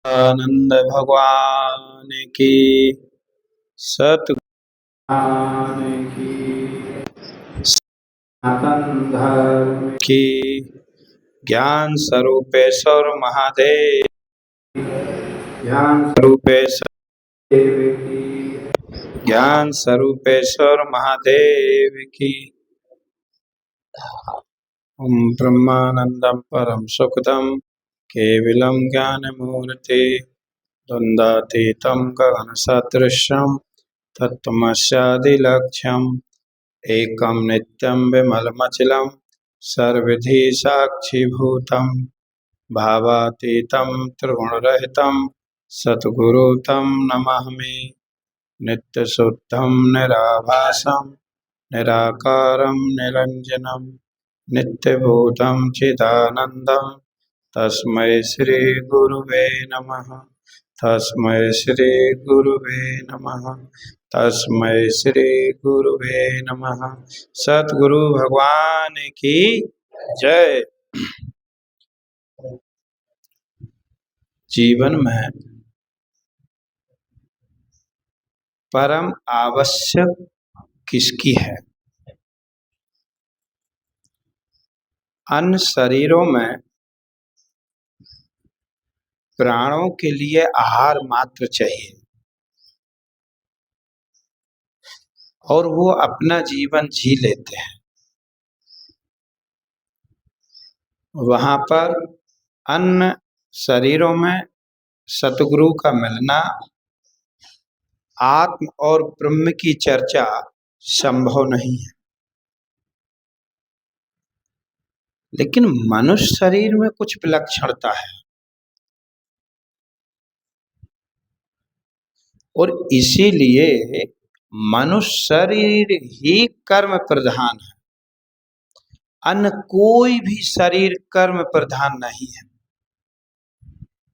आनंद भगवान की सतगुण की सनातन धर्म की ज्ञान स्वरूपेश्वर महादेव ज्ञान स्वरूपेश्वर की ज्ञान स्वरूपेश्वर महादेव की ओम ब्रह्मानंदम परम सुखदम केवलम ज्ञानमूर्ति द्वंद्वातीतं गगनसदृशं तत्त्वमस्यादिलक्ष्यम् एकं नित्यं विमलमचलं सर्वविधि साक्षिभूतं भावातीतं त्रिगुणरहितं सद्गुरु तं नमामि। नित्यशुद्धं निराभासं निराकारं निरञ्जनं नित्यभूतं चिदानन्दं तस्मै श्री गुरुवे नमः। तस्मै श्री गुरुवे नमः। तस्मै श्री गुरुवे नमः। सतगुरु भगवान की जय। जीवन में परम आवश्यक किसकी है? अन्य शरीरों में प्राणों के लिए आहार मात्र चाहिए और वो अपना जीवन जी लेते हैं। वहां पर अन्य शरीरों में सतगुरु का मिलना, आत्म और ब्रह्म की चर्चा संभव नहीं है। लेकिन मनुष्य शरीर में कुछ विलक्षणता है और इसीलिए मनुष्य शरीर ही कर्म प्रधान है। अन्य कोई भी शरीर कर्म प्रधान नहीं है,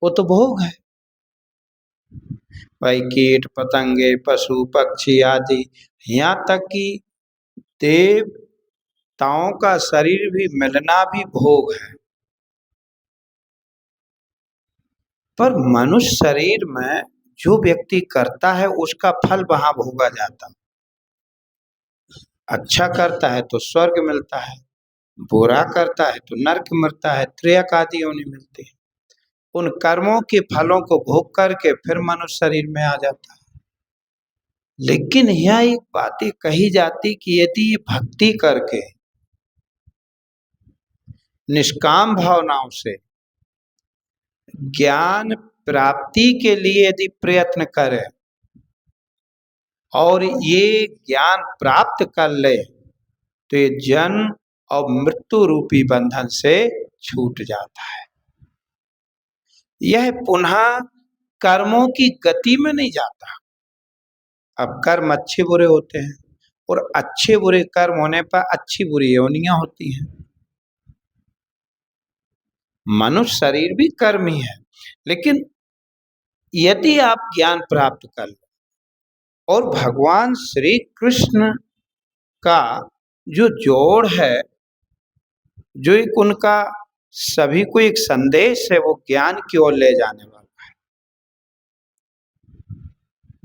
वो तो भोग है। भाई कीट पतंगे पशु पक्षी आदि, यहाँ तक कि देवताओं का शरीर भी मिलना भी भोग है। पर मनुष्य शरीर में जो व्यक्ति करता है उसका फल वहां भोगा जाता। अच्छा करता है तो स्वर्ग मिलता है, बुरा करता है तो नरक मिलता है, त्रियक आदि योनि मिलती है। उन कर्मों के फलों को भोग करके फिर मनुष्य शरीर में आ जाता है। लेकिन यह एक बात कही जाती कि यदि भक्ति करके निष्काम भावनाओं से ज्ञान प्राप्ति के लिए यदि प्रयत्न करे और ये ज्ञान प्राप्त कर ले तो ये जन्म और मृत्यु रूपी बंधन से छूट जाता है। यह पुनः कर्मों की गति में नहीं जाता। अब कर्म अच्छे बुरे होते हैं और अच्छे बुरे कर्म होने पर अच्छी बुरी योनियां होती हैं। मनुष्य शरीर भी कर्म ही है, लेकिन यदि आप ज्ञान प्राप्त कर लो और भगवान श्री कृष्ण का जो जोड़ है, जो एक उनका सभी को एक संदेश है, वो ज्ञान की ओर ले जाने वाला है।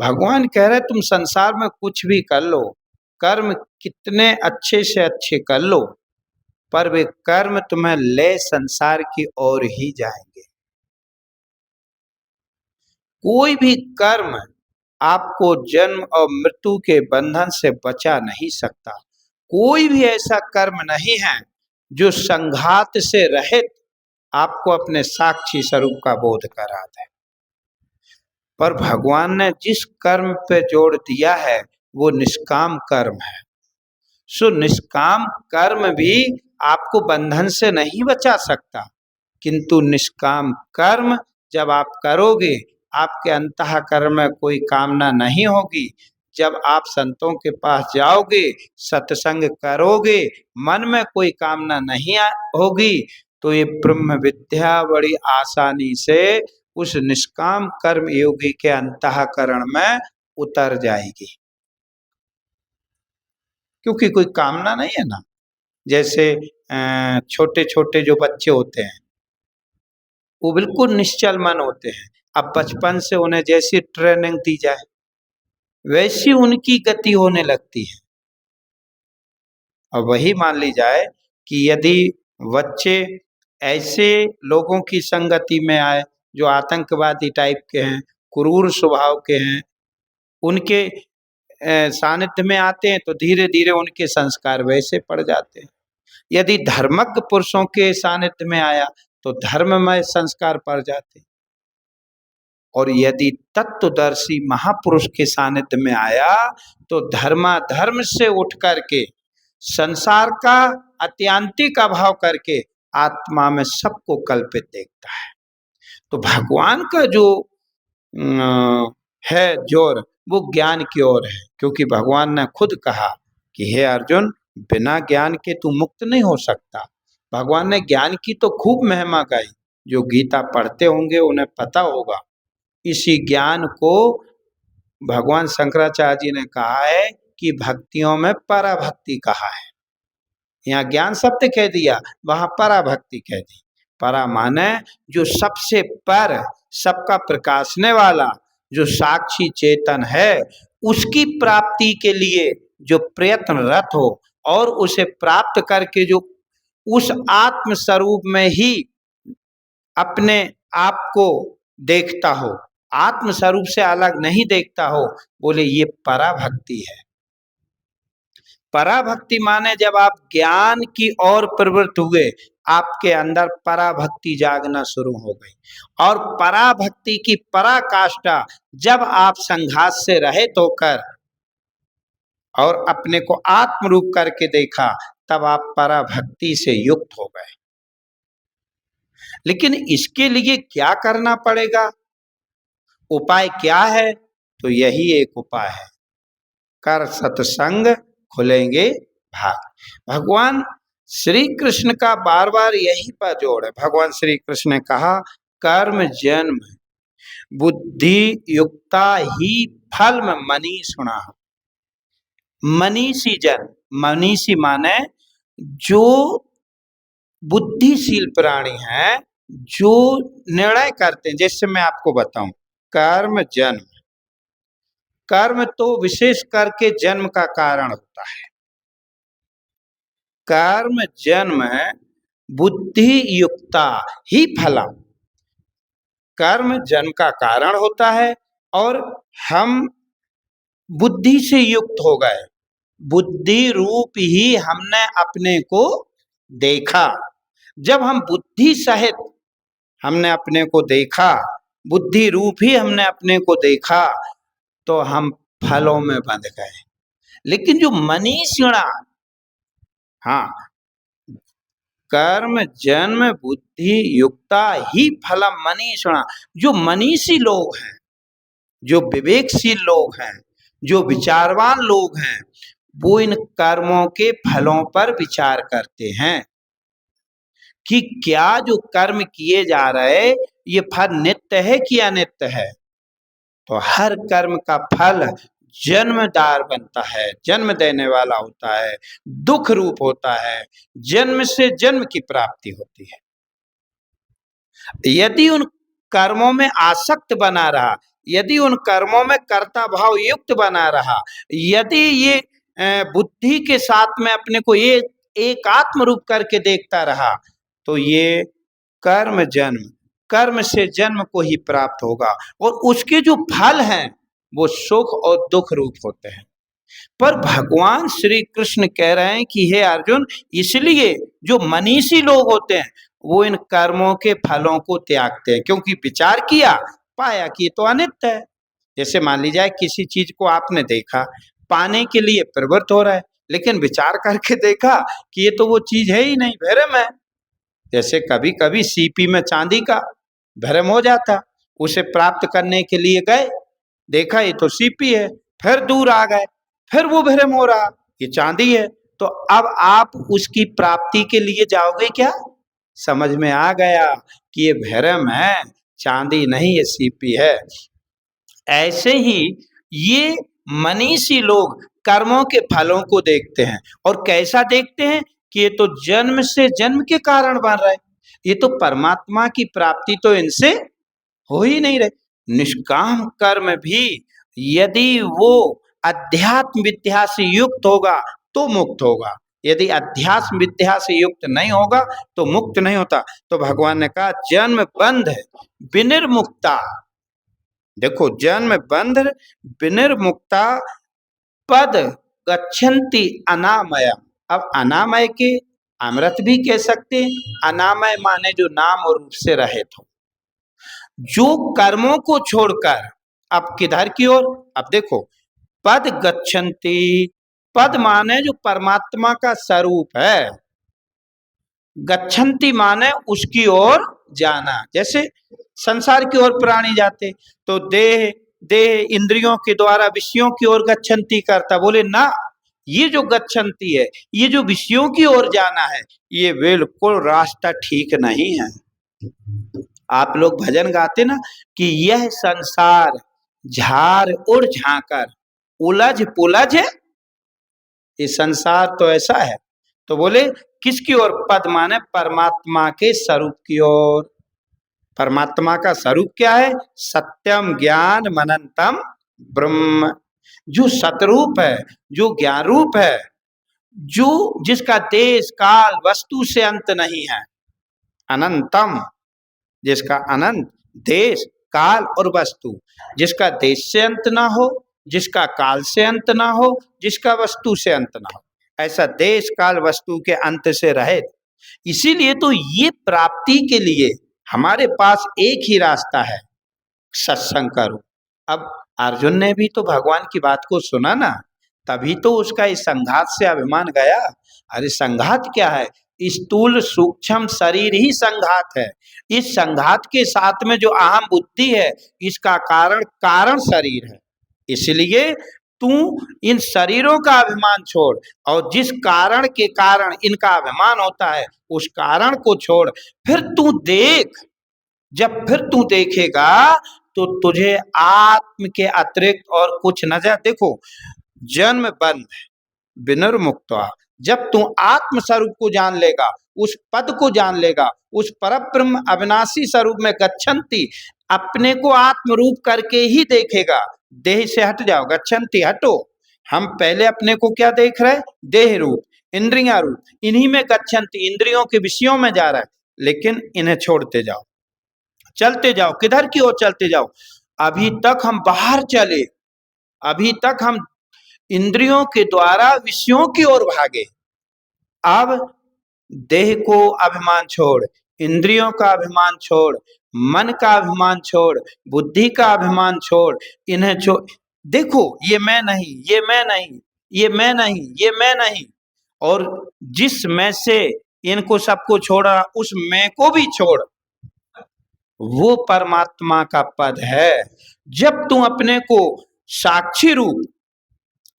भगवान कह रहे तुम संसार में कुछ भी कर लो, कर्म कितने अच्छे से अच्छे कर लो, पर वे कर्म तुम्हें ले संसार की ओर ही जाएंगे। कोई भी कर्म आपको जन्म और मृत्यु के बंधन से बचा नहीं सकता। कोई भी ऐसा कर्म नहीं है जो संघात से रहित आपको अपने साक्षी स्वरूप का बोध करा दे। पर भगवान ने जिस कर्म पे जोड़ दिया है वो निष्काम कर्म है। सो निष्काम कर्म भी आपको बंधन से नहीं बचा सकता, किंतु निष्काम कर्म जब आप करोगे, आपके अंतःकरण में कोई कामना नहीं होगी। जब आप संतों के पास जाओगे, सत्संग करोगे, मन में कोई कामना नहीं होगी, तो ये ब्रह्म विद्या बड़ी आसानी से उस निष्काम कर्म योगी के अंतःकरण में उतर जाएगी, क्योंकि कोई कामना नहीं है ना। जैसे छोटे छोटे जो बच्चे होते हैं वो बिल्कुल निश्चल मन होते हैं, अब बचपन से उन्हें जैसी ट्रेनिंग दी जाए वैसी उनकी गति होने लगती है। और वही मान ली जाए कि यदि बच्चे ऐसे लोगों की संगति में आए जो आतंकवादी टाइप के हैं, क्रूर स्वभाव के हैं, उनके सानिध्य में आते हैं तो धीरे धीरे उनके संस्कार वैसे पड़ जाते हैं। यदि धर्मज्ञ पुरुषों के सानिध्य में आया तो धर्ममय संस्कार पड़ जाते हैं। और यदि तत्वदर्शी महापुरुष के सानिध्य में आया तो धर्माधर्म से उठ करके संसार का अत्यांतिक अभाव करके आत्मा में सबको कल्पित देखता है। तो भगवान का जो है जोर वो ज्ञान की ओर है, क्योंकि भगवान ने खुद कहा कि हे अर्जुन, बिना ज्ञान के तू मुक्त नहीं हो सकता। भगवान ने ज्ञान की तो खूब महिमा गाई, जो गीता पढ़ते होंगे उन्हें पता होगा। इसी ज्ञान को भगवान शंकराचार्य जी ने कहा है कि भक्तियों में पराभक्ति कहा है। यहाँ ज्ञान शब्द कह दिया, वहां पराभक्ति कह दी। परा माने जो सबसे पर, सबका प्रकाशने वाला, जो साक्षी चेतन है, उसकी प्राप्ति के लिए जो प्रयत्नरत हो और उसे प्राप्त करके जो उस आत्म स्वरूप में ही अपने आप को देखता हो, आत्म स्वरूप से अलग नहीं देखता हो, बोले ये पराभक्ति है। पराभक्ति माने जब आप ज्ञान की ओर प्रवृत्त हुए, आपके अंदर पराभक्ति जागना शुरू हो गई। और पराभक्ति की पराकाष्ठा जब आप संघात से रहित होकर और अपने को आत्म रूप करके देखा, तब आप पराभक्ति से युक्त हो गए। लेकिन इसके लिए क्या करना पड़ेगा, उपाय क्या है? तो यही एक उपाय है, कर सत्संग खुलेंगे भाग। भगवान श्री कृष्ण का बार बार यही पर जोड़ है। भगवान श्री कृष्ण ने कहा कर्म जन्म बुद्धि युक्ता ही फल में मनीषुणा। मनीषी जन, मनीषी माने जो बुद्धिशील प्राणी हैं, जो निर्णय करते हैं। जैसे मैं आपको बताऊं, कर्म जन्म, कर्म तो विशेष करके जन्म का कारण होता है। कर्म जन्म बुद्धि युक्ता ही फलम, कर्म जन्म का कारण होता है और हम बुद्धि से युक्त हो गए। बुद्धि रूप ही हमने अपने को देखा। जब हम बुद्धि सहित हमने अपने को देखा, बुद्धि रूप ही हमने अपने को देखा, तो हम फलों में बंध गए। लेकिन जो मनीषिणा, हाँ, कर्म जन्म बुद्धि युक्ता ही फलम मनीषिणा, जो मनीषी लोग हैं, जो विवेकशील लोग हैं, जो विचारवान लोग हैं, वो इन कर्मों के फलों पर विचार करते हैं कि क्या जो कर्म किए जा रहे ये फल नित्य है कि अनित्य है। तो हर कर्म का फल जन्मदार बनता है, जन्म देने वाला होता है, दुख रूप होता है, जन्म से जन्म की प्राप्ति होती है। यदि उन कर्मों में आसक्त बना रहा, यदि उन कर्मों में कर्ता भाव युक्त बना रहा, यदि ये बुद्धि के साथ में अपने को ये एक आत्म रूप करके देखता रहा, तो ये कर्म जन्म, कर्म से जन्म को ही प्राप्त होगा। और उसके जो फल हैं वो सुख और दुख रूप होते हैं। पर भगवान श्री कृष्ण कह रहे हैं कि हे अर्जुन, इसलिए जो मनीषी लोग होते हैं वो इन कर्मों के फलों को त्यागते हैं, क्योंकि विचार किया, पाया कि ये तो अनित्य है। जैसे मान लीजिए किसी चीज को आपने देखा, पाने के लिए प्रवृत्त हो रहा है, लेकिन विचार करके देखा कि ये तो वो चीज है ही नहीं, भ्रम है। जैसे कभी कभी सीपी में चांदी का भ्रम हो जाता, उसे प्राप्त करने के लिए गए, देखा ये तो सीपी है, फिर दूर आ गए, फिर वो भ्रम हो रहा ये चांदी है। तो अब आप उसकी प्राप्ति के लिए जाओगे क्या? समझ में आ गया कि ये भ्रम है, चांदी नहीं ये सीपी है। ऐसे ही ये मनीषी लोग कर्मों के फलों को देखते हैं, और कैसा देखते हैं कि ये तो जन्म से जन्म के कारण बन रहे, ये तो परमात्मा की प्राप्ति तो इनसे हो ही नहीं रही। निष्काम कर्म भी यदि वो अध्यात्म विद्या से युक्त होगा तो मुक्त होगा, यदि अध्यात्म विद्या से युक्त नहीं होगा तो मुक्त नहीं होता। तो भगवान ने कहा जन्म बंध विनिर्मुक्ता, देखो जन्म बंध विनिर्मुक्ता पद गच्छन्ति अनामय। अब अनामय के अमृत भी कह सकते हैं, अनामय माने जो नाम और रूप से रहित हो, जो कर्मों को छोड़कर अब किधर की ओर। अब देखो पद गच्छन्ति, पद माने जो परमात्मा का स्वरूप है, गच्छन्ति माने उसकी ओर जाना। जैसे संसार की ओर प्राणी जाते तो देह देह इंद्रियों के द्वारा विषयों की ओर गच्छन्ति करता, बोले ना, ये जो गच्छन्ति है, ये जो विषयों की ओर जाना है, ये बिल्कुल रास्ता ठीक नहीं है। आप लोग भजन गाते ना कि यह संसार झार उड़ झांकर उलझ पुलझ, ये संसार तो ऐसा है। तो बोले किसकी ओर, पद माने परमात्मा के स्वरूप की ओर। परमात्मा का स्वरूप क्या है, सत्यम ज्ञान मनंतम ब्रह्म, जो सतरूप है, जो ज्ञान रूप है, जो जिसका देश काल वस्तु से अंत नहीं है, अनंतम, जिसका अनंत देश काल और वस्तु, जिसका देश से अंत ना हो, जिसका काल से अंत ना हो, जिसका वस्तु से अंत ना हो, ऐसा देश काल वस्तु के अंत से रहे। इसीलिए तो ये प्राप्ति के लिए हमारे पास एक ही रास्ता है, सत्संग करो। अब अर्जुन ने भी तो भगवान की बात को सुना ना, तभी तो उसका इस संघात से अभिमान गया। अरे संघात क्या है, स्थूल सूक्ष्म शरीर ही संघात है। इस संघात के साथ में जो अहम बुद्धि है, इसका कारण कारण शरीर है। इसलिए तू इन शरीरों का अभिमान छोड़, और जिस कारण के कारण इनका अभिमान होता है उस कारण को छोड़, फिर तू देख, जब फिर तू देखेगा तो तुझे आत्म के अतिरिक्त और कुछ नजर। देखो जन्म बंध विनिर्मुक्ता, जब तू आत्म स्वरूप को जान लेगा, उस पद को जान लेगा, उस परब्रह्म अविनाशी स्वरूप में गच्छन्ति, अपने को आत्म रूप करके ही देखेगा। देह से हट जाओ, गच्छन्ति हटो। हम पहले अपने को क्या देख रहे हैं, देह रूप, इंद्रिया रूप, इन्हीं में गच्छन्ति, इंद्रियों के विषयों में जा रहा है। लेकिन इन्हें छोड़ते जाओ, चलते जाओ, किधर की ओर चलते जाओ। अभी तक हम बाहर चले, अभी तक हम इंद्रियों के द्वारा विषयों की ओर भागे। अब देह को अभिमान छोड़, इंद्रियों का अभिमान छोड़, मन का अभिमान छोड़, बुद्धि का अभिमान छोड़, इन्हें छोड़। देखो ये मैं नहीं, ये मैं नहीं, ये मैं नहीं, ये मैं नहीं, और जिस मैं से इनको सबको छोड़ा उस मैं को भी छोड़, वो परमात्मा का पद है। जब तू अपने को साक्षी रूप,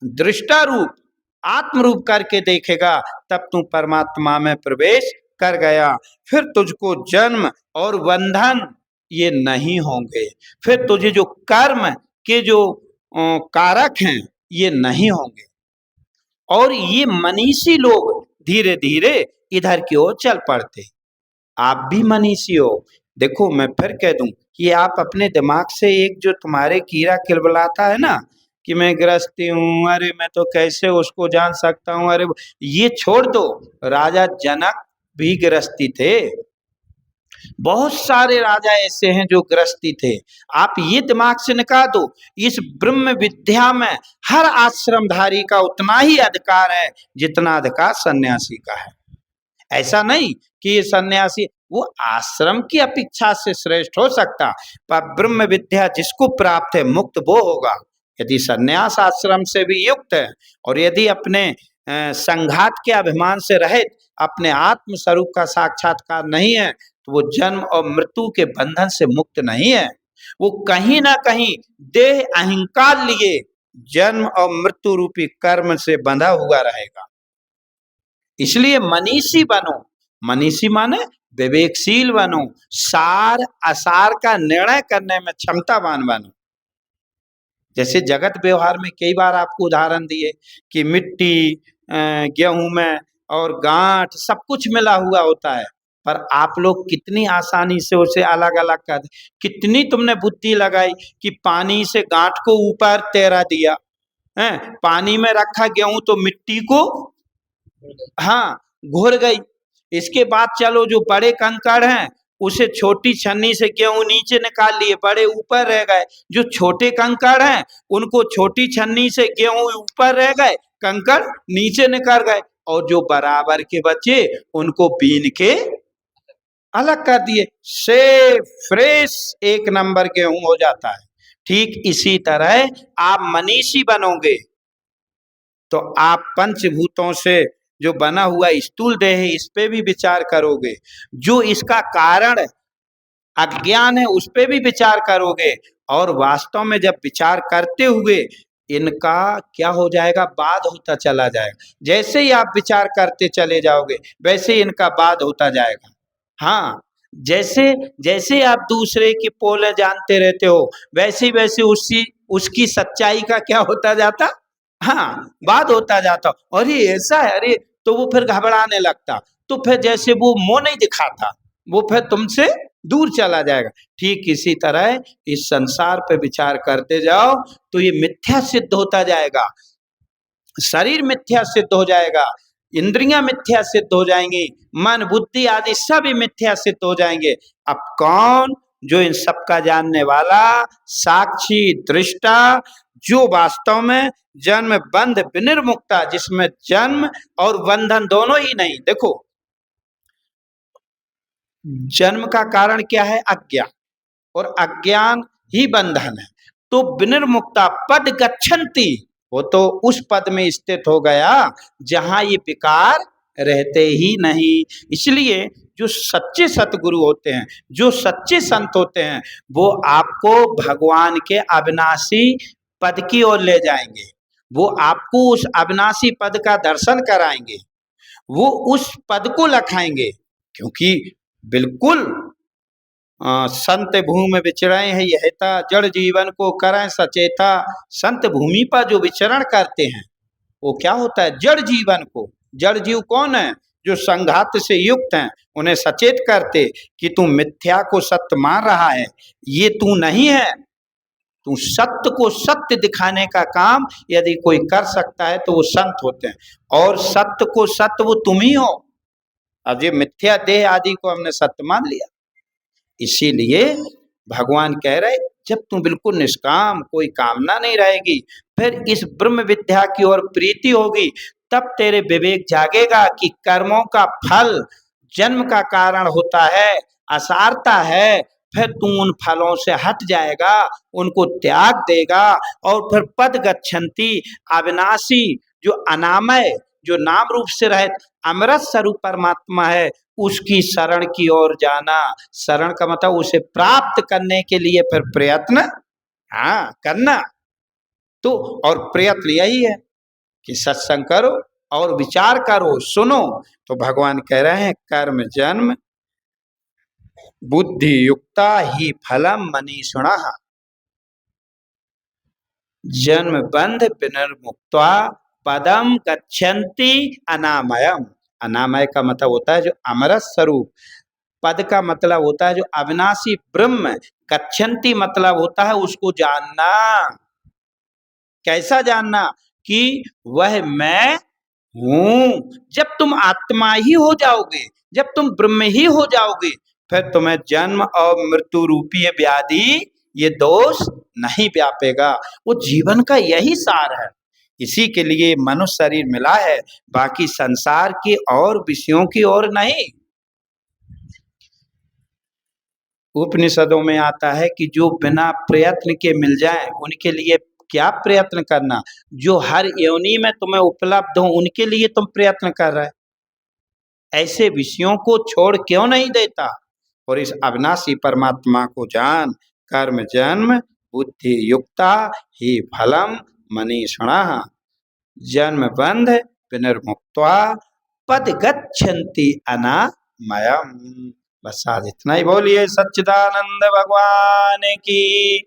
दृष्टा रूप, आत्म रूप करके देखेगा, तब तू परमात्मा में प्रवेश कर गया। फिर तुझको जन्म और बंधन ये नहीं होंगे, फिर तुझे जो कर्म के जो कारक हैं ये नहीं होंगे, और ये मनीषी लोग धीरे धीरे इधर की ओर चल पड़ते। आप भी मनीषी हो। देखो मैं फिर कह दूं कि आप अपने दिमाग से एक जो तुम्हारे कीड़ा किलबलाता है ना कि मैं गृहस्थी हूँ, अरे मैं तो कैसे उसको जान सकता हूँ, अरे ये छोड़ दो। राजा जनक भी गृहस्थी थे, बहुत सारे राजा ऐसे हैं जो गृहस्थी थे। आप ये दिमाग से निकाल दो, इस ब्रह्म विद्या में हर आश्रमधारी का उतना ही अधिकार है जितना अधिकार सन्यासी का है। ऐसा नहीं कि ये सन्यासी वो आश्रम की अपेक्षा से श्रेष्ठ हो सकता, पर ब्रह्म विद्या जिसको प्राप्त है मुक्त वो होगा। यदि सन्यास आश्रम से भी युक्त है, और यदि अपने संघात के अभिमान से रहित अपने आत्म स्वरूप का साक्षात्कार नहीं है, तो वो जन्म और मृत्यु के बंधन से मुक्त नहीं है। वो कहीं ना कहीं देह अहंकार लिए जन्म और मृत्यु रूपी कर्म से बंधा हुआ रहेगा। इसलिए मनीषी बनो, मनीषी माने विवेकशील बनो, सार असार का निर्णय करने में क्षमतावान बनो। जैसे जगत व्यवहार में कई बार आपको उदाहरण दिए कि मिट्टी, गेहूं में और गांठ सब कुछ मिला हुआ होता है, पर आप लोग कितनी आसानी से उसे अलग अलग कर दे। कितनी तुमने बुद्धि लगाई कि पानी से गांठ को ऊपर तैरा दिया है, पानी में रखा गेहूं तो मिट्टी को हाँ घुर गई। इसके बाद चलो जो बड़े कंकड़ हैं उसे छोटी छन्नी से गेहूं नीचे निकाल लिए, बड़े ऊपर रह गए। जो छोटे कंकड़ हैं उनको छोटी छन्नी से गेहूं ऊपर रह गए, कंकड़ नीचे निकल गए, और जो बराबर के बचे उनको बीन के अलग कर दिए, से फ्रेश एक नंबर गेहूं हो जाता है। ठीक इसी तरह आप मनीषी बनोगे तो आप पंचभूतों से जो बना हुआ स्थूल देह है इस पे भी विचार करोगे, जो इसका कारण अज्ञान है उस पे भी विचार करोगे, और वास्तव में जब विचार करते हुए इनका क्या हो जाएगा, बाद होता चला जाएगा। जैसे ही आप विचार करते चले जाओगे वैसे ही इनका बाद होता जाएगा। हाँ, जैसे जैसे आप दूसरे की पोल जानते रहते हो वैसे वैसे उसकी सच्चाई का क्या होता जाता, हाँ बाद होता जाता। और ये ऐसा है, अरे तो वो फिर घबराने लगता, तो फिर जैसे वो मुंह नहीं दिखाता वो फिर तुमसे दूर चला जाएगा। ठीक इसी तरह इस संसार पे विचार करते जाओ तो ये मिथ्या सिद्ध होता जाएगा, शरीर मिथ्या सिद्ध हो जाएगा, इंद्रियां मिथ्या सिद्ध हो जाएंगी, मन बुद्धि आदि सब मिथ्या सिद्ध हो जाएंगे। अब कौन जो इन सब का जानने वाला, साक्षी दृष्टा, जो वास्तव में जन्म बंध विनिर्मुक्ता, जिसमें जन्म और बंधन दोनों ही नहीं। देखो जन्म का कारण क्या है, अज्ञान, और अज्ञान ही बंधन है। तो विनिर्मुक्ता पद गच्छन्ति, वो तो उस पद में स्थित हो गया जहां ये विकार रहते ही नहीं। इसलिए जो सच्चे सतगुरु होते हैं, जो सच्चे संत होते हैं, वो आपको भगवान के अविनाशी पद की ओर ले जाएंगे, वो आपको उस अविनाशी पद का दर्शन कराएंगे, वो उस पद को लखाएंगे। क्योंकि बिल्कुल संत भूमि विचरे हैं यहता, जड़ जीवन को करें सचेता। संत भूमि पर जो विचरण करते हैं वो क्या होता है, जड़ जीवन को, जड़ जीव कौन है, जो संघात से युक्त हैं, उन्हें सचेत करते कि तू मिथ्या को सत्य मान रहा है, ये तू नहीं है। तू सत्य को सत्य दिखाने का काम यदि कोई कर सकता है तो वो संत होते हैं, और सत्य को सत्य वो तुम ही हो। अब ये मिथ्या देह आदि को हमने सत्य मान लिया। इसीलिए भगवान कह रहे जब तुम बिल्कुल निष्काम, कोई कामना नहीं रहेगी, फिर इस ब्रह्म विद्या की ओर प्रीति होगी, तब तेरे विवेक जागेगा कि कर्मों का फल जन्म का कारण होता है, असारता है। फिर तू उन फलों से हट जाएगा, उनको त्याग देगा, और फिर पद गच्छन्ति, अविनाशी जो अनामय, जो नाम रूप से रहित अमृत स्वरूप परमात्मा है, उसकी शरण की ओर जाना। शरण का मतलब उसे प्राप्त करने के लिए फिर प्रयत्न हाँ करना। तो और प्रयत्न यही है कि सत्संग करो और विचार करो, सुनो। तो भगवान कह रहे हैं कर्म जन्म बुद्धि युक्ता ही फलम मनीषिणा, जन्म बंध विनिर्मुक्त्वा पदम गच्छन्ति अनामयम। अनामय का मतलब होता है जो अमृत स्वरूप, पद का मतलब होता है जो अविनाशी ब्रह्म, गच्छन्ति मतलब होता है उसको जानना। कैसा जानना, कि वह मैं हूं। जब तुम आत्मा ही हो जाओगे, जब तुम ब्रह्म ही हो जाओगे, फिर तुम्हें जन्म और मृत्यु रूपी व्याधि ये दोष नहीं व्यापेगा। वो जीवन का यही सार है, इसी के लिए मनुष्य शरीर मिला है, बाकी संसार के और विषयों की ओर नहीं। उपनिषदों में आता है कि जो बिना प्रयत्न के मिल जाए उनके लिए क्या प्रयत्न करना, जो हर योनि में तुम्हें उपलब्ध हो उनके लिए तुम प्रयत्न कर रहे, ऐसे विषयों को छोड़ क्यों नहीं देता। और इस अविनाशी परमात्मा को जान, कर्म जन्म बुद्धि युक्ता ही फलम मनीषिणा, जन्म बंध विनिर्मुक्त्वा पद गच्छन्ति अनामयम। बस आज इतना ही बोलिए। सच्चिदानंद भगवान की,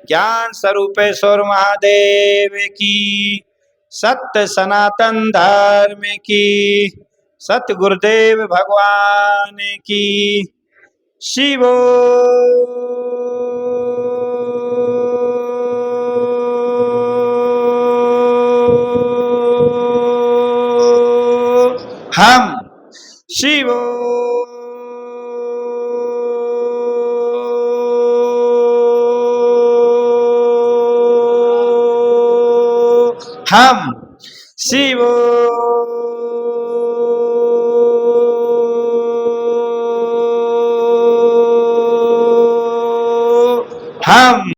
ज्ञान स्वरूपेश्वर महादेव की, सत्य सनातन धर्म की, सतगुरुदेव भगवान की। शिवो हम शिवो हम शिवो हम